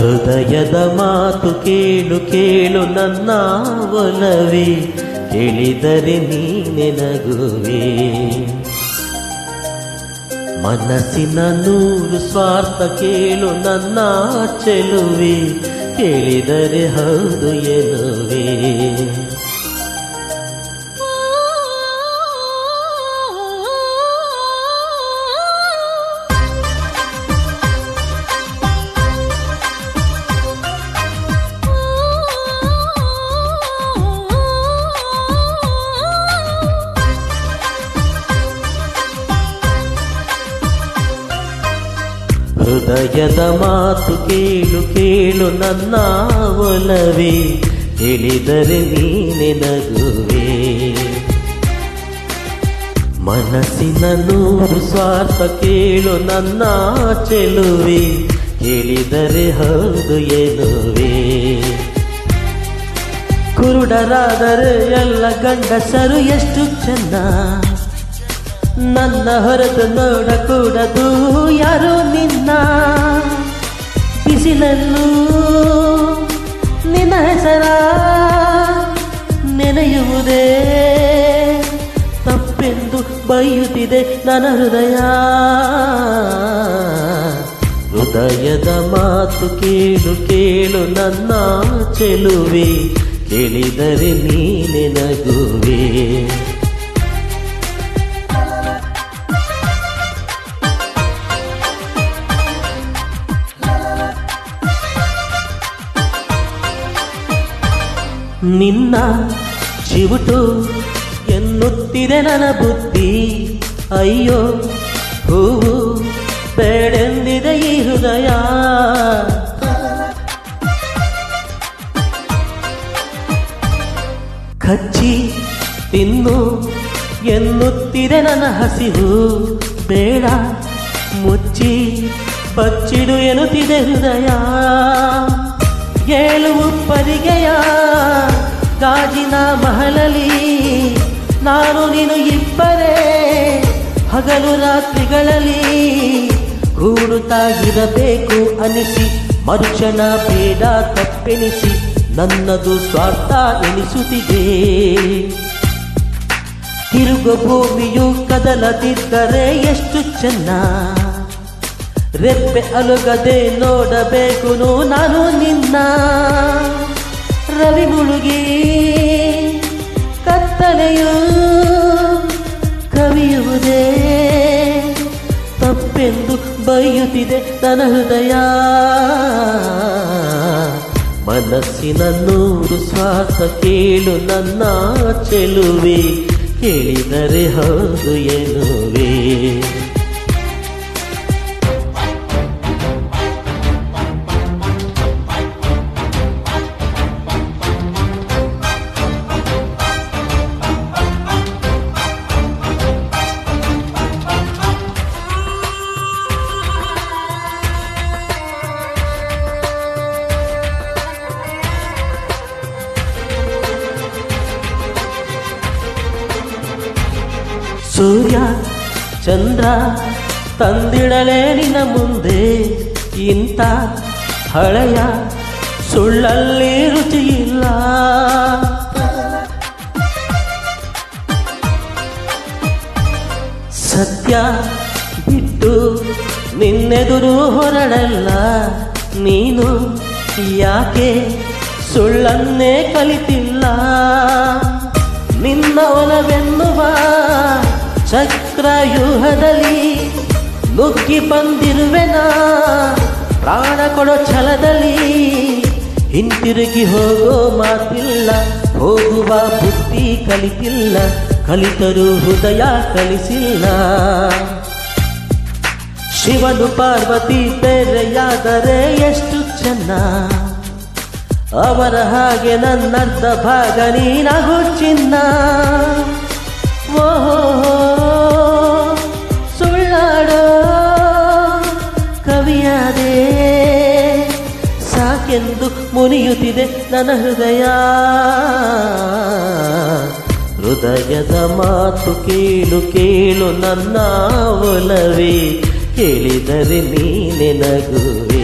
ಹೃದಯದ ಮಾತು ಕೇಳು ಕೇಳು ನನ್ನ ಒಲವೇ, ಕೇಳಿದರೆ ನೀನೆ ನಗುವೆ. ಮನಸ್ಸಿನ ನೂರು ಸ್ವಾರ್ಥ ಕೇಳು ನನ್ನ ಚೆಲುವೆ, ಕೇಳಿದರೆ ಹೌದು ಎನ್ನುವೆ. ಹೃದಯದ ಮಾತು ಕೇಳು ಕೇಳು ನನ್ನ ಒಲವೇ, ಹೇಳಿದರೆ ನೀನೆ ನಗುವೆ. ಮನಸ್ಸಿನ ನೂರು ಸ್ವಾರ್ಥ ಕೇಳು ನನ್ನ ಚೆಲುವೆ, ಕೇಳಿದರೆ ಹೌದು ಎನ್ನುವೆ. ಕುರುಡರಾದರೆ ಎಲ್ಲ ಗಂಡಸರು ಎಷ್ಟು ಚೆನ್ನ, ನನ್ನ ಹೊರತು ನೋಡಕೂಡದು ಯಾರು ನಿನ್ನ. ಬಿಸಿಲಲ್ಲೂ ನಿನ್ನ ಹೆಸರ ನೆನೆಯುವುದೇ ತಪ್ಪೆಂದು ಬೈಯುತ್ತಿದೆ ನನ್ನ ಹೃದಯ. ಹೃದಯದ ಮಾತು ಕೇಳು ಕೇಳು ನನ್ನ ಚೆಲುವೆ, ಕೇಳಿದರೆ ನೀನೆ ನಗುವೆ. ನಿನ್ನ ಚಿವುಟು ಎನ್ನುತ್ತಿದೆ ನನ್ನ ಬುದ್ಧಿ, ಅಯ್ಯೋ ಹೂವು ಬೇಡೆಂದಿದೆ ಈ ಹೃದಯ. ಕಚ್ಚಿ ತಿನ್ನು ಎನ್ನುತ್ತಿದೆ ನನ್ನ ಹಸಿವು, ಬೇಡ ಮುಚ್ಚಿ ಬಚ್ಚಿಡು ಎನ್ನುತ್ತಿದೆ ಹೃದಯ. ಏಳುವು ಪರಿಗೆಯ ಗಾಜಿನ ಮಹಲಲ್ಲಿ ನಾನು ನೀನು ಇಬ್ಬರೇ ಹಗಲು ರಾತ್ರಿಗಳಲ್ಲಿ ಕೂಡುತ್ತಾಗಿರಬೇಕು ಅನಿಸಿ, ಮರುಕ್ಷಣ ಬೇಡ ತಪ್ಪೆನಿಸಿ ನನ್ನದು ಸ್ವಾರ್ಥ ಎನಿಸುತ್ತಿದೆ. ತಿರುಗು ಭೂಮಿಯು ಕದಲದಿದ್ದರೆ ಎಷ್ಟು ಚೆನ್ನ, ರೆಪ್ಪೆ ಅಲುಗದೆ ನೋಡಬೇಕು ನಾನು ನಿನ್ನ. ರವಿ ಮುಳುಗಿ ಕತ್ತಲೆಯು ಕವಿಯುವುದೇ ತಪ್ಪೆಂದು ಬೈಯುತ್ತಿದೆ ನನ್ನ ಹೃದಯ. ಮನಸ್ಸಿನ ನೂರು ಸ್ವಾರ್ಥ ಕೇಳು ನನ್ನ ಚೆಲುವೆ, ಕೇಳಿದರೆ ಹೌದು ಎನ್ನುವೆ. ಸೂರ್ಯ ಚಂದ್ರ ತಂದಿಡಲೇ ನಿನ್ನ ಮುಂದೆ, ಇಂಥ ಹಳೆಯ ಸುಳ್ಳಲ್ಲಿ ರುಚಿಯಿಲ್ಲ. ಸತ್ಯ ಬಿಟ್ಟು ನಿನ್ನೆದುರು ಹೊರಡಲ್ಲ ನೀನು, ಯಾಕೆ ಸುಳ್ಳನ್ನೇ ಕಲಿತಿಲ್ಲ. ನಿನ್ನ ಒಲವೆನ್ನುವ ಚಕ್ರವ್ಯೂಹದಲ್ಲಿ ನುಗ್ಗಿ ಬಂದಿರುವೆನ, ಪ್ರಾಣ ಕೊಡೋ ಛಲದಲ್ಲಿ ಹಿಂತಿರುಗಿ ಹೋಗೋ ಮಾತಿಲ್ಲ. ಹೋಗುವ ಬುದ್ಧಿ ಕಲಿತಿಲ್ಲ, ಕಲಿತರೂ ಹೃದಯ ಕಲಿಸಿಲ್ಲ. ಶಿವನು ಪಾರ್ವತಿ ಬೇರೆಯಾದರೆ ಎಷ್ಟು ಚೆನ್ನ, ಅವರ ಹಾಗೆ ನನ್ನರ್ಧ ಭಾಗ ನೀನಾಗು ಚಿನ್ನ. ಓಹೋ ಸುಳ್ಳಾಡೋ ಕವಿಯಾದೆ ಸಾಕೆಂದು ಮುನಿಯುತ್ತಿದೆ ನನ್ನ ಹೃದಯ. ಹೃದಯದ ಮಾತು ಕೇಳು ಕೇಳು ನನ್ನ ಒಲವೇ, ಕೇಳಿದರೆ ನೀನೆ ನಗುವೆ.